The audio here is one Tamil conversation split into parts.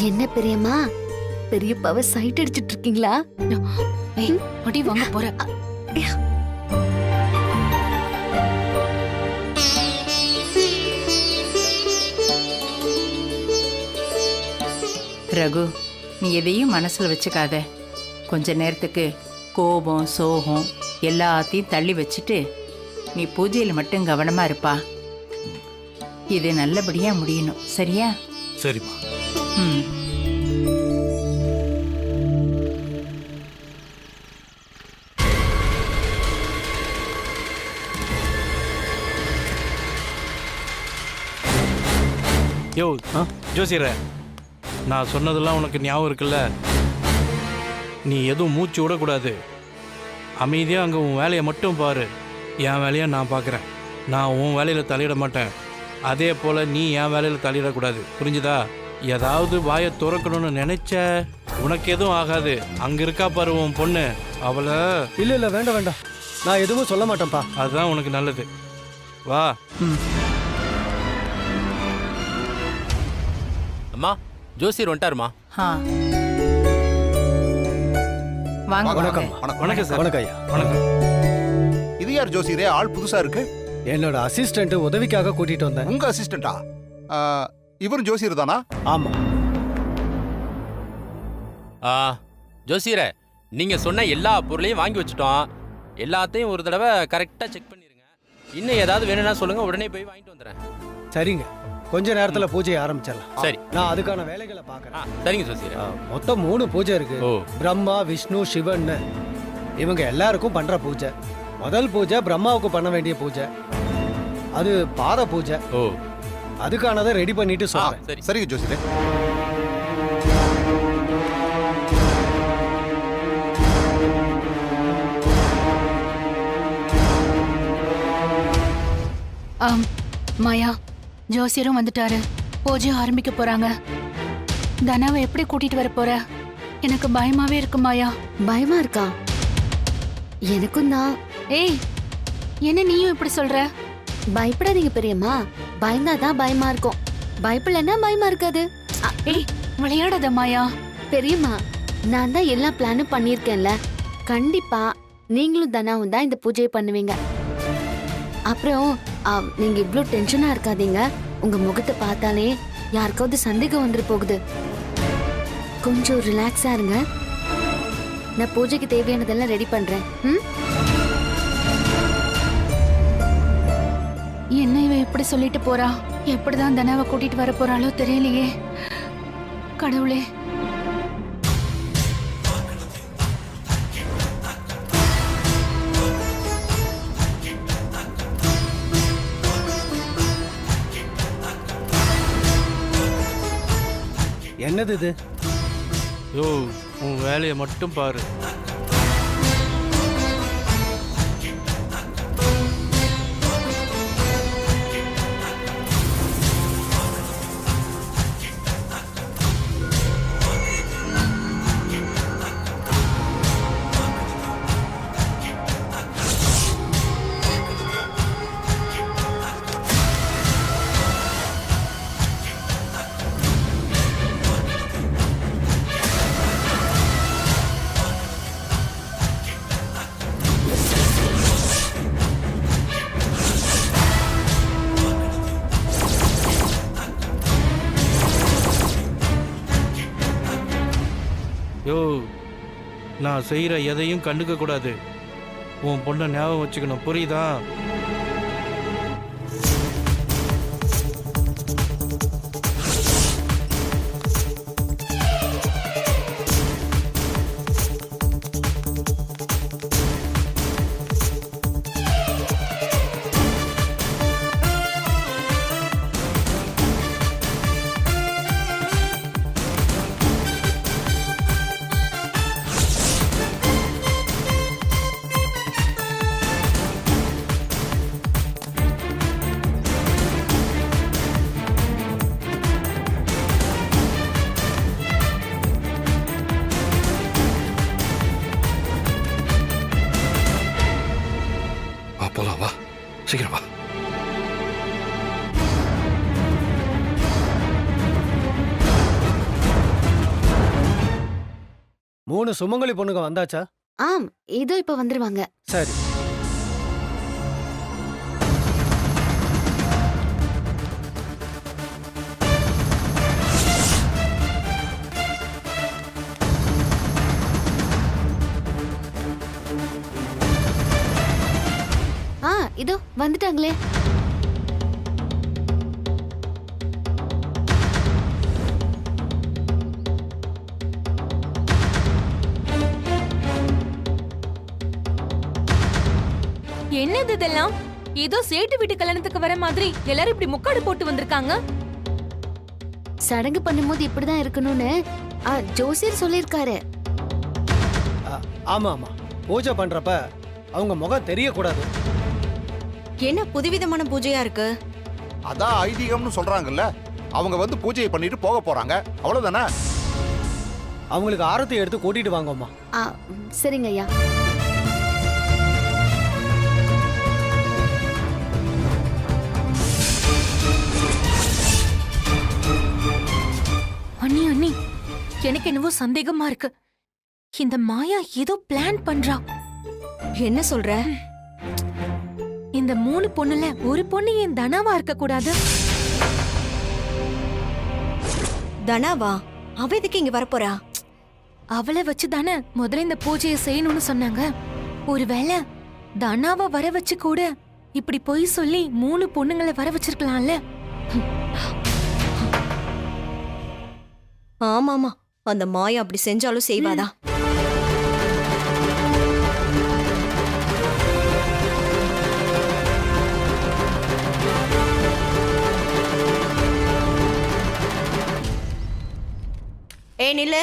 என்ன பெரியம்மா, பெரியப்பாவை சைட் அடிச்சிட்டு இருக்கீங்களா? ஏய், அடி வாங்க போற. ரகு, நீ எதையும் மனசுல வச்சுக்காத. கொஞ்ச நேரத்துக்கு கோபம் சோகம் எல்லாத்தையும் தள்ளி வச்சுட்டு நீ பூஜையில மட்டும் கவனமா இருப்பா. இது நல்லபடியா முடியணும், சரியா? சரிம்மா. ம். யோ ஜோசியர, நான் சொன்னதெல்லாம் உனக்கு ஞாபகம் இருக்குல்ல? நீ எதுவும் மூச்சு விடக்கூடாது. அமைதியாக அங்கே உன் வேலையை மட்டும் பாரு. என் வேலையை நான் பார்க்குறேன். நான் உன் வேலையில் தலையிட மாட்டேன். அதே போல் நீ என் வேலையில் தலையிடக்கூடாது, புரிஞ்சுதா? ஏதாவது வாயை துறக்கணும்னு நினைச்ச உனக்கு எதுவும் ஆகாது. அங்கே இருக்கா பாரு உன் பொண்ணு, அவளை... இல்லை வேண்டாம் வேண்டாம், நான் எதுவும் சொல்ல மாட்டேன்ப்பா. அதுதான் உனக்கு நல்லது. வா. அம்மா, ஜோசியர் வந்துட்டாருமா? ஆ. வாங்க. வணக்கம். வணக்கம் சார். வணக்கம் ஐயா. வணக்கம். இது யார் ஜோசியரே? ஆள் புதுசா இருக்கு. என்னோட அசிஸ்டன்ட் உதவிக்காக கூட்டிட்டு வந்தேன். உங்க அசிஸ்டண்டா? இவரும் ஜோசியர் தானா? ஆமா. ஜோசியரே, நீங்க சொன்ன எல்லா பொருளையும் வாங்கி வச்சுட்டோம். எல்லாத்தையும் ஒரு தடவை கரெக்டா செக் பண்ணிருங்க. இன்னும் ஏதாவது வேணும்னா சொல்லுங்க, உடனே போய் வாங்கிட்டு வந்துடுறேன். சரிங்க, கொஞ்ச நேரத்துல பூஜையை ஆரம்பிச்சிடலாம். சரி. நான் அதுக்கான வேலைகளை பார்க்கறேன். சரிங்க ஜோசியரே. மொத்தம் 3 பூஜை இருக்கு. ஓ. பிரம்மா, விஷ்ணு, சிவன் இவங்க எல்லாருக்கும் பண்ற பூஜை. முதல் பூஜை பிரம்மாவுக்கு பண்ண வேண்டிய பூஜை, அது பாத பூஜை. ஓ. அதுக்கானதை ரெடி பண்ணிட்டு சொல்றேன். சரி. சரிங்க ஜோசியரே. மாயா, ஜோசியரும் வந்துட்டாரு. பூஜை ஆரம்பிக்க போறாங்க. தனாவை எப்படி கூட்டிட்டு வர போற? எனக்கு பயமாவே இருக்கு மாயா. பயமா இருக்கா? எனக்கும் தான். ஏய், என்ன நீயும் இப்படி சொல்ற? பயப்படாதீங்க பெரியம்மா, பயந்தாதான் பயமா இருக்கும், பயப்படலன்னா பயமா இருக்காது. ஏய், விளையாடாத மாயா. பெரியம்மா, நான் தான் எல்லா பிளானும் பண்ணிருக்கேன்ல. கண்டிப்பா நீங்களும் தனாவும் தான் இந்த பூஜையை பண்ணுவீங்க. அப்புறம் நீங்க இவ்ளோ டென்ஷனா இருக்காதீங்க. உங்க முகத்தை பார்த்தாலே யாருக்காவது சந்தேகம் வந்துரு போகுது. கொஞ்சம் ரிலாக்ஸா இருங்க. நான் பூஜைக்கு தேவையானதெல்லாம் ரெடி பண்றேன். என்ன இவ இப்படி சொல்லிட்டு போறா? எப்படிதான் தனாவை கூட்டிட்டு வர போறாளோ தெரியலையே. கடவுளே. என்னது இது? யோ, உன் வேலையை மட்டும் பாரு. யோ, நான் செய்கிற எதையும் கண்டுக்க கூடாது. உன் பொண்ணை ஞாபகம் வச்சுக்கணும், புரியுதா? போலாம், வா சீக்கிரம் வா. 3 சுமங்கலி பொண்ணுங்க வந்தாச்சா? ஆம், இதோ இப்ப வந்துருவாங்க. சரி. இதோ வந்துட்டாங்களே. என்னது இதெல்லாம்? ஏதோ சேட்டு வீட்டு கல்யாணத்துக்கு வர மாதிரி எல்லாரும் இப்படி முக்காடு போட்டு வந்திருக்காங்க. சடங்கு பண்ணும்போது இப்படிதான் இருக்கணும்னு ஜோசியர் சொல்லிருக்காரு. ஆமா ஆமா, பூஜை பண்றப்ப அவங்க முகம் தெரியக்கூடாது. என்ன புதுவிதமான பூஜையா இருக்கு? அதான் ஐதீகம்னு சொல்றாங்கல்ல. அவங்க வந்து பூஜையை பண்ணிட்டு போக போறாங்க, அவ்வளவுதானே? அவங்களுக்கு ஆரத்தி எடுத்து கூட்டிட்டு வாங்கம்மா. சரிங்க ஐயா. அண்ணி அண்ணி, எனக்கு என்னவோ சந்தேகமா இருக்கு. இந்த மாயா ஏதோ பிளான் பண்றா. என்ன சொல்ற? இந்த 3 பொண்ணுல ஒரு பொண்ணு ஏன் தனாவா இருக்க கூடாது? தனாவா? அவ எதுக்கு இங்க வரப்போறா? அவளை வச்சு தானே முதல்ல இந்த பூஜையை செய்யணும்னு சொன்னாங்க. ஒருவேளை தனாவா வர வச்சு கூட இப்படி பொய் சொல்லி 3 பொண்ணுங்களை வர வச்சிருக்கலாம்ல. ஆமாமா, அந்த மாயா அப்படி செஞ்சாலும் செய்வாதா? ஏய் நில்லு.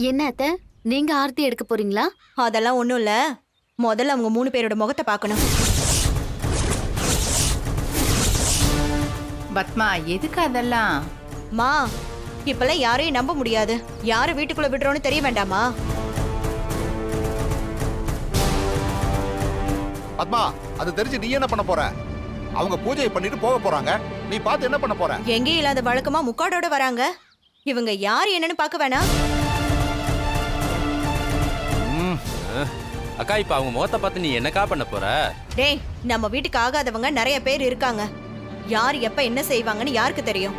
என்ன அத்தை, நீங்க ஆர்த்தி எடுக்க போறீங்களா? அதெல்லாம் ஒண்ணும் இல்ல. முதல்ல அவங்க 3 பேரோட முகத்தை பார்க்கணும். பத்மா, எதுக்கு அதெல்லாம்? மா, இப்பெல்லாம் யாரையும் நம்ப முடியாது. யாரு வீட்டுக்குள்ள விடுறோன்னு தெரிய வேண்டாமா? பத்மா, அது தெரிஞ்சு நீ என்ன பண்ண போற? அவங்க பூஜையை பண்ணிட்டு போக போறாங்க, நீ பார்த்து என்ன பண்ண போற? எங்கேயும் இல்லாத வழக்கமா முக்காடோட வராங்க. இவங்க யாரு என்னன்னு பார்க்க வேணாம்? அக்கா, இப்ப அவங்க முகத்தை பார்த்து நீ என்னக்கா பண்ண போற? டேய், நம்ம வீட்டுக்கு ஆகாதவங்க நிறைய பேர் இருக்காங்க. யார் எப்ப என்ன செய்வாங்கன்னு யாருக்கு தெரியும்?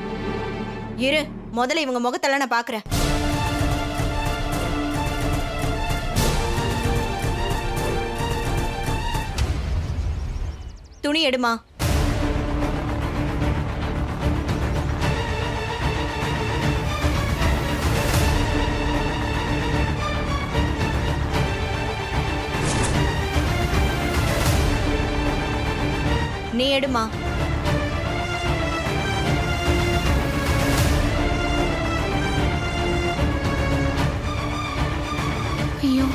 இரு, முதல்ல இவங்க முகத்தெல்லாம் நான் பாக்குறேன். துணி எடுமா. நீ எடுமா. ஐயோ,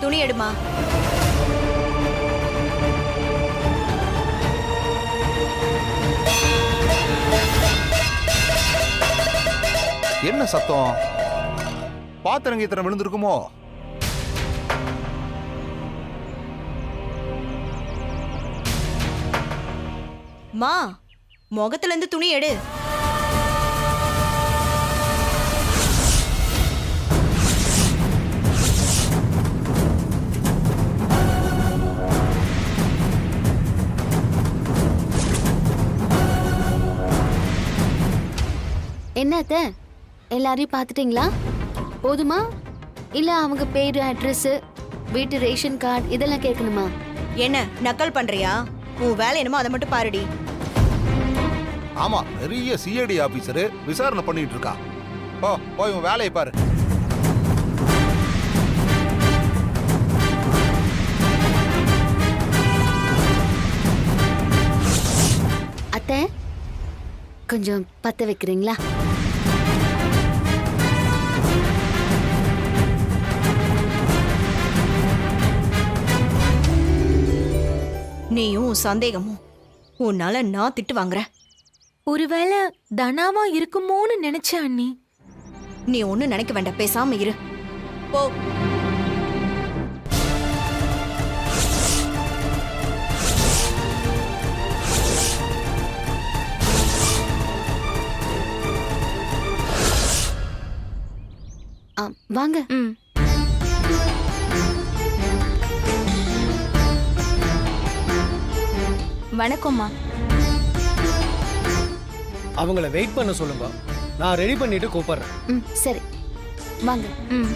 துணி எடுமா. என்ன சத்தம்? பாத்திரங்க இத்தனை விழுந்திருக்குமோ? மா, முகத்துல இருந்து துணி எடு. என்ன அத்தை, எல்லாரையும் பார்த்துட்டீங்களா? போதுமா? இல்ல அவங்க பேரு, அட்ரஸ், வீட்டு ரேஷன் கார்டு இதெல்லாம் கேட்கணுமா? என்ன நக்கல் பண்றியா? உன் வேலை என்னமோ அதை மட்டும் பாருடி. ஆமா, பெரிய சிஐடி ஆபீசரு விசாரணை பண்ணிட்டு இருக்கா. போய் உன் வேலையை பாரு. அத்தை, கொஞ்சம் பத்த வைக்கிறீங்களா? நீயும் உன் சந்தேகமும், உன்னால நான் திட்டு வாங்குறேன். ஒருவேளை தனாவா இருக்குமோன்னு நினைச்சேன் அண்ணி. நீ ஒண்ணும் நினைக்க வேண்டாம், பேசாம இரு. போ. வாங்க. ம். வணக்கம்மா. அவங்கள வெயிட் பண்ண சொல்லுங்க, நான் ரெடி பண்ணிட்டு கூப்பிடுறேன். ம், சரி வாங்க. ம்.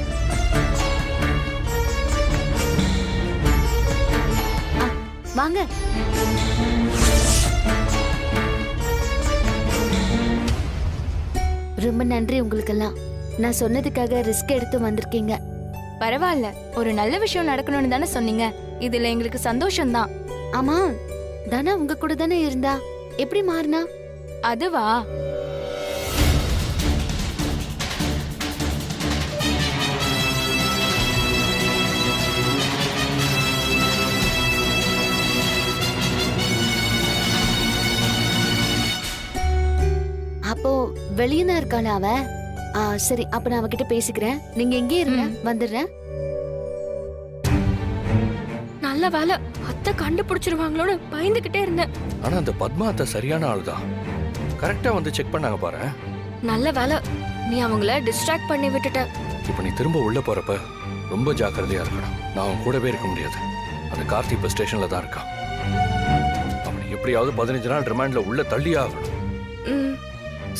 வாங்க. ரொம்ப நன்றி உங்களுக்கெல்லாம். நான் சொன்னதுக்காக ரிஸ்க் எடுத்து வந்திருக்கீங்க. பரவாயில்ல, ஒரு நல்ல விஷயம் நடக்கணும்னு தானே சொன்னீங்க. இதுல எங்களுக்கு சந்தோஷம்தான். ஆமா, தனா உங்க கூட தானே இருந்தா, எப்படி மாறினா? அதுவா, அப்போ வெளியே தான் இருக்காளா அவ? சரி, அப்ப நான் அவகிட்ட பேசிக்கிறேன். நீங்க எங்கே இருங்க, வந்துடுறேன். நல்ல வேலை, அத்தை கண்டுபிடிச்சிருவாங்களோன்னு பயந்துகிட்டே இருந்தேன். ஆனா அந்த பத்மா அத்தை சரியான ஆளுதான். கரெக்டா வந்து செக் பண்ணாங்க பாரு. நல்ல வேலை, நீ அவங்கள டிஸ்ட்ராக்ட் பண்ணி விட்டுட்ட. இப்ப நீ திரும்ப உள்ள போறப்ப ரொம்ப ஜாக்கிரதையா இருக்கணும். நான் அவன் கூடவே இருக்க முடியாது. அந்த கார்த்தி இப்ப ஸ்டேஷன்ல தான் இருக்கான். அவனை எப்படியாவது 15 நாள் ரிமாண்ட்ல உள்ள தள்ளியே ஆகணும்.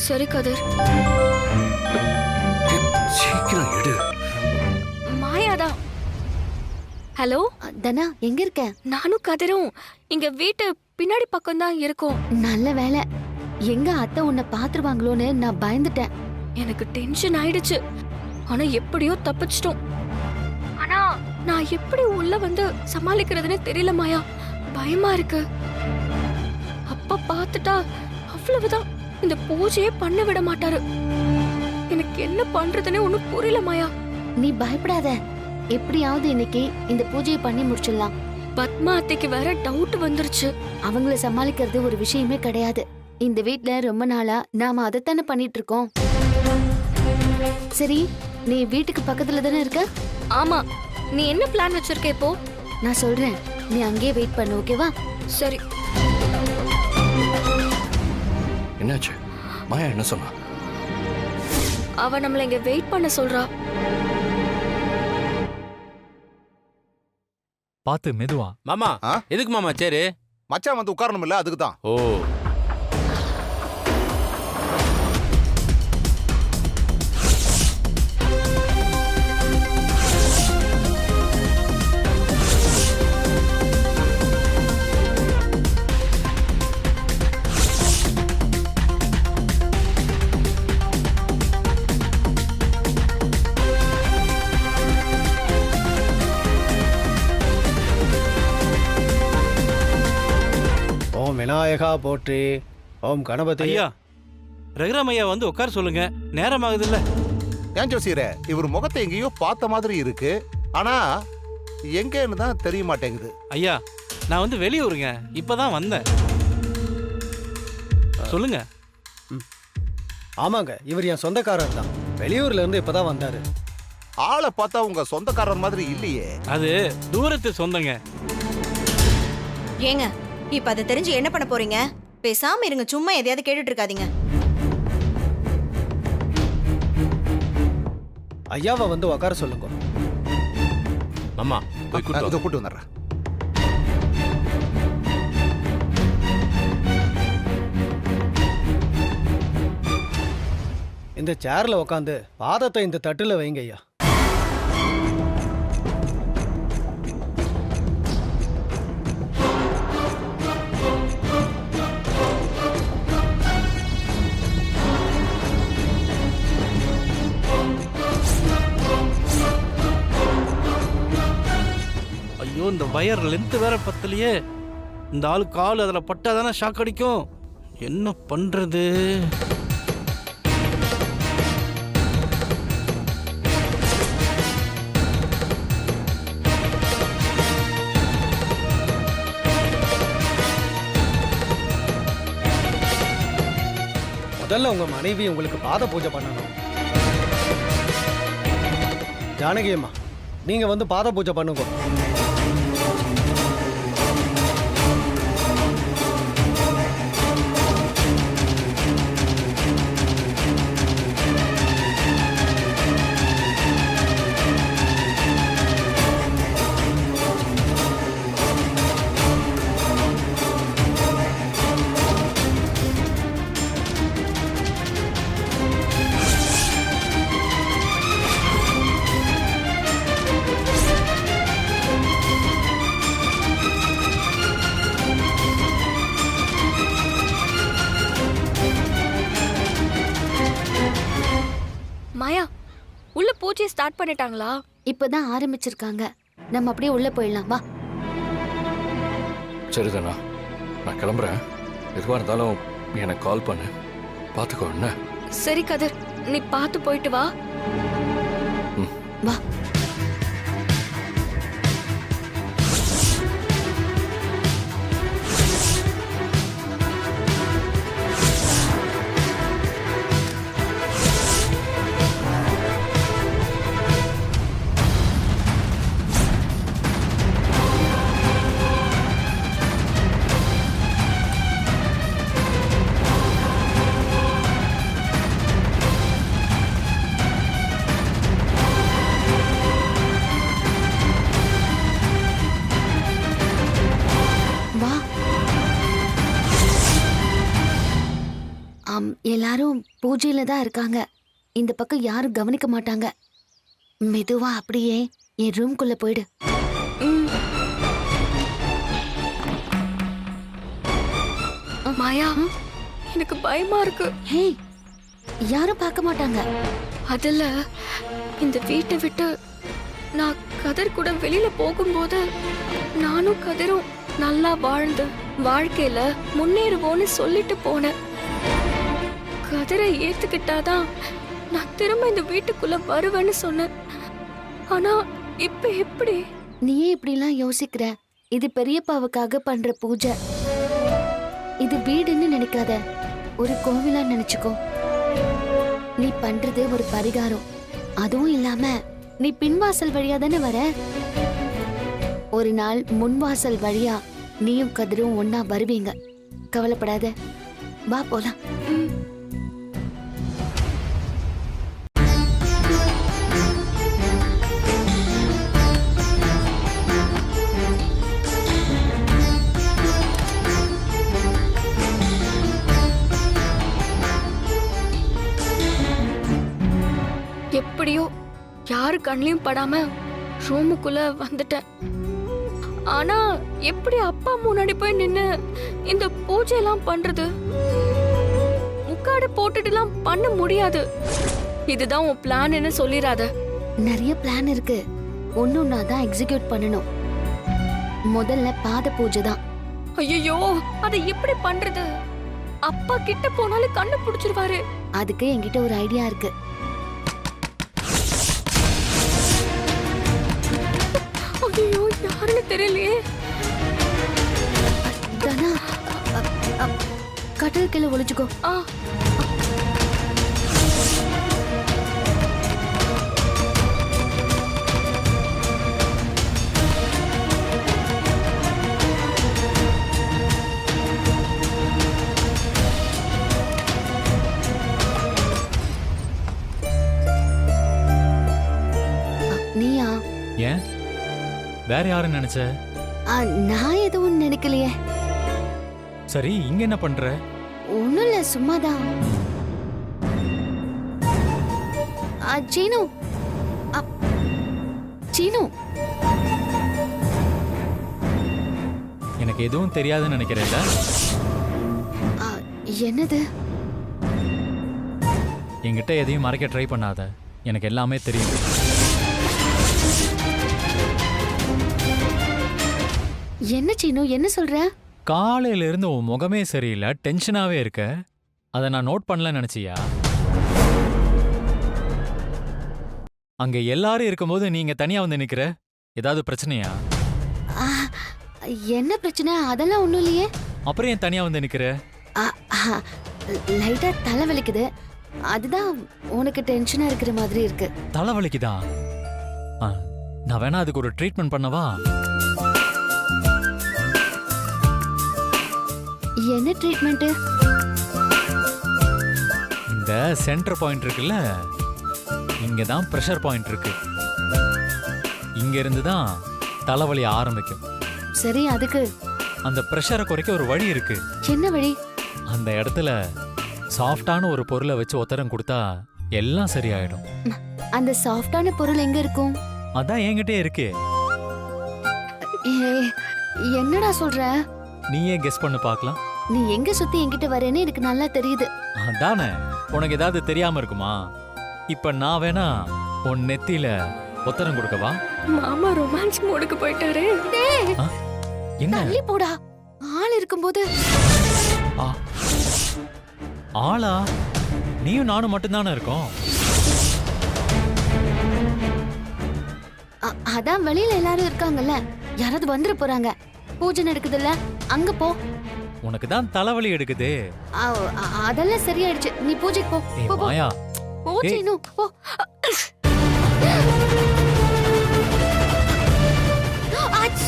சரி கதிர். சீக்கிரம் எடு. மாயாதான். ஹலோ தனா, எங்க இருக்க? நானும் கதிரும் இங்க வீட்டு பின்னாடி பக்கம் தான் இருக்கோம். நல்ல வேலை, எங்க அத்தை உன்னை பாத்துருவாங்களோன்னு நான் பயந்துட்டேன். எனக்கு டென்ஷன் ஆயிடுச்சு. ஆனா எப்படியோ தப்பிச்சிட்டோம். ஆனா நான் எப்படி உள்ள வந்து சமாளிக்கிறதுன்னு தெரியல மாயா. பயமா இருக்கு. அப்பா பார்த்துட்டா அவ்வளவுதான், இந்த பூஜையே பண்ண விட மாட்டாரு. எனக்கு என்ன பண்றதுன்னு ஒண்ணும் புரியல மாயா. நீ பயப்படாத, எப்படியாவது இன்னைக்கு இந்த பூஜையை பண்ணி முடிச்சிடலாம். பத்மா அத்தைக்கு வேற டவுட் வந்துருச்சு. அவங்கள சமாளிக்கிறது ஒரு விஷயமே கிடையாது. இந்த வீட்ல ரொம்ப நாளா நாம அதைத்தானே பண்ணிட்டு இருக்கோம். சரி, நீ வீட்டுக்கு பக்கத்துல தானே இருக்க? ஆமா. நீ என்ன பிளான் வச்சிருக்க இப்போ? நான் சொல்றேன், நீ அங்கேயே வெயிட் பண்ணு, ஓகேவா? சரி. என்னாச்சு? மாயா என்ன சொன்னா? அவ நம்மள இங்க வெயிட் பண்ண சொல்றா. பாத்து மெதுவா. மாமா, எதுக்கு மாமா சேரு? மச்சான் வந்து உட்காரணும் இல்ல, அதுக்கு தான். ஓ, ஓம் விநாயகா போற்றி, ஓம் கணபதி. ஐயா, ரகுராம் ஐயா வந்து உட்கார சொல்லுங்க, நேரம் ஆகுது இல்ல? ஏன் ஜோசியரே, இவர் முகத்தை எங்கேயோ பார்த்த மாதிரி இருக்கு, ஆனா எங்கன்னு தான் தெரிய மாட்டேங்குது. ஐயா, நான் வந்து வெளியூருங்க, இப்பதான் வந்தேன். சொல்லுங்க. ஆமாங்க, இவர் என் சொந்தக்காரர் தான். வெளியூர்ல இருந்து இப்பதான் வந்தாரு. ஆளை பார்த்தா உங்க சொந்தக்காரர் மாதிரி இல்லையே. அது தூரத்து சொந்தங்க. ஏங்க, இப்ப அதை தெரிஞ்சு என்ன பண்ண போறீங்க? பேசாம இருங்க, சும்மா எதையாவது கேட்டுட்டு இருக்காதீங்க. ஐயாவை வந்து உட்கார சொல்லுங்க. மாமா போய் கூட்டு வா. இதை கூட்டு வந்துடுறேன். இந்த சேர்ல உட்காந்து பாதத்தை இந்த தட்டுல வைங்க ஐயா. ஐயோ, இந்த வயர் லென்த் வேற பத்தலையே. இந்த ஆளு கால் அதில் பட்டாதானே ஷாக் அடிக்கும். என்ன பண்றது? முதல்ல உங்க மனைவி உங்களுக்கு பாத பூஜை பண்ணணும். ஜானகி அம்மா, நீங்க வந்து பாத பூஜை பண்ணுங்க. மாயா, உள்ள பூஜையை ஸ்டார்ட் பண்ணிட்டாங்களா? இப்பதான் ஆரம்பிச்சிருக்காங்க. நம்ம அப்படியே உள்ள போயிடலாம் வா. சரிதானா, நான் கிளம்புறேன். எதுவாக இருந்தாலும் எனக்கு கால் பண்ணு. பார்த்துக்கோ என்ன. சரி கதிர், நீ பார்த்து போயிட்டு வா. வா. எல்லாரும் பூஜையில தான் இருக்காங்க. இந்த பக்கம் யாரும் கவனிக்க மாட்டாங்க. மெதுவா அப்படியே என் ரூம்குள்ள போயிடு. மாயா, எனக்கு பயமா இருக்கு. ஹே, யாரும் பார்க்க மாட்டாங்க. அதுல இந்த வீட்டை விட்டு நான் கதிர் கூட வெளியில போகும்போது நானும் கதிரும் நல்லா வாழ்ந்து வாழ்க்கையில முன்னேறுவோன்னு சொல்லிட்டு போனேன். கதிரை ஏத்துக்கிட்டாதான் நான் திரும்ப இந்த வீட்டுக்குள்ள வருவேன்னு சொன்னேன். ஆனா இப்ப எப்படி? நீயே இப்படிலாம் யோசிக்கிற? இது பெரியப்பாவுக்காக பண்ற பூஜை. இது வீடுன்னு நினைக்காத, ஒரு கோவிலா நினைச்சுக்கோ. நீ பண்றது ஒரு பரிகாரம். அதுவும் இல்லாம நீ பின்வாசல் வழியா தானே வர. ஒரு நாள் முன்வாசல் வழியா நீயும் கதிரும் ஒன்னா வருவீங்க. கவலைப்படாத, வா போலாம். எப்படியோ யாரு கண்ணிலையும் படாம ரூமுக்குள்ள வந்துட்டேன். ஆனா எப்படி அப்பா முன்னாடி போய் நின்னு இந்த பூஜையெல்லாம் பண்றது? முக்காடு போட்டுட்டுலாம் பண்ண முடியாது. இதுதான் உன் பிளான்னு சொல்லிராத. நிறைய பிளான் இருக்கு. ஒன்னொன்னா தான் எக்ஸிக்யூட் பண்ணணும். முதல்ல பாத பூஜை தான். ஐயோ, அதை எப்படி பண்றது? அப்பா கிட்ட போனாலும் கண்ணு புடிச்சிருவாரு. அதுக்கு என்கிட்ட ஒரு ஐடியா இருக்கு. ஐயோ, யாருன்னு தெரியலையே. தனா, கட்டில் கீழே ஒளிச்சுக்கோ. நீயா? ஏன் வேற யாரும் நினைச்ச? நான் எதுவும் நினைக்கலையே. சரி, இங்க என்ன பண்ற? ஒண்ணும் இல்ல, சும்மாதான். சீனு, சீனு, எனக்கு எதுவும் தெரியாதுன்னு நினைக்கிறேன்ல. என்னது? என்கிட்ட எதையும் மறைக்க ட்ரை பண்ணாத. எனக்கு எல்லாமே தெரியும். என்ன சீனு, என்ன சொல்ற? காலையில இருந்து உன் முகமே சரியில்லை, டென்ஷனாவே இருக்க. அதை நான் நோட் பண்ணல நினைச்சியா? அங்க எல்லாரும் இருக்கும்போது நீங்க தனியா வந்து நிக்கிற. ஏதாவது பிரச்சனையா? என்ன பிரச்சனை? அதெல்லாம் ஒண்ணும் இல்லையே. அப்புறம் ஏன் தனியா வந்து நிக்கிற? லைட்டா தலை வலிக்குது. அதுதான் உனக்கு டென்ஷனா இருக்கிற மாதிரி இருக்கு. தலைவலிக்குதா? நான் வேணா அதுக்கு ஒரு ட்ரீட்மெண்ட் பண்ணவா? என்ன ட்ரீட்மெண்ட்? இந்த சென்டர் பாயிண்ட் இருக்குல்ல, இங்க தான் பிரஷர் பாயிண்ட் இருக்கு. இங்க இருந்து தான் தலைவலி ஆரம்பிக்கும். சரி, அதுக்கு அந்த பிரஷரை குறைக்க ஒரு வழி இருக்கு. என்ன வழி? அந்த இடத்துல சாஃப்டான ஒரு பொருளை வச்சு ஒத்தரம் கொடுத்தா எல்லாம் சரியாயிடும். அந்த சாஃப்டான பொருள் எங்க இருக்கும்? அதான் என்கிட்டே இருக்கு. என்னடா சொல்ற? நீயே கெஸ் பண்ணு பார்க்கலாம். நீ எங்க சுத்தி என்கிட்ட வரேன்னு எனக்கு நல்லா தெரியுது. அதானே, உனக்கு ஏதாவது தெரியாம இருக்குமா? இப்ப நான் வேணா உன் நெத்தியில ஒத்தரம் கொடுக்கவா? மாமா ரொமான்ஸ் மோடுக்கு போயிட்டாரு. என்ன? தள்ளி போடா. ஆள் இருக்கும்போது. ஆ, ஆளா? நீயும் நானும் மட்டும்தானே இருக்கோம். அதான் வெளியில எல்லாரும் இருக்காங்கல்ல, யாராவது வந்துட போறாங்க. பூஜை நடக்குதுல்ல, அங்க போ. உனக்கு தான் தலைவலி எடுக்குது. அதெல்லாம் சரியாயிடுச்சு. நீ பூஜைக்கு போ. ஏய் போ, போ. மாயா, பூஜை ஏய். இன்னும் போ. ஆச்.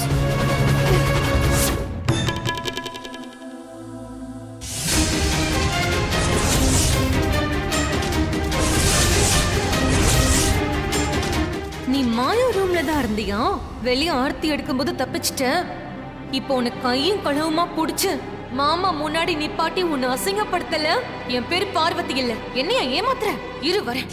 நீ மாயா ரூம்ல தான் இருந்தியா? வெளிய ஆர்த்தி எடுக்கும்போது தப்பிச்சிட்ட. இப்போ உனக்கு கையும் கழுவுமா புடிச்சு மாமா முன்னாடி நிப்பாட்டி உன்னை அசிங்கப்படுத்தல. என் பேரு பார்வதி இல்ல. என்னையா ஏமாத்துற? இரு வரேன்.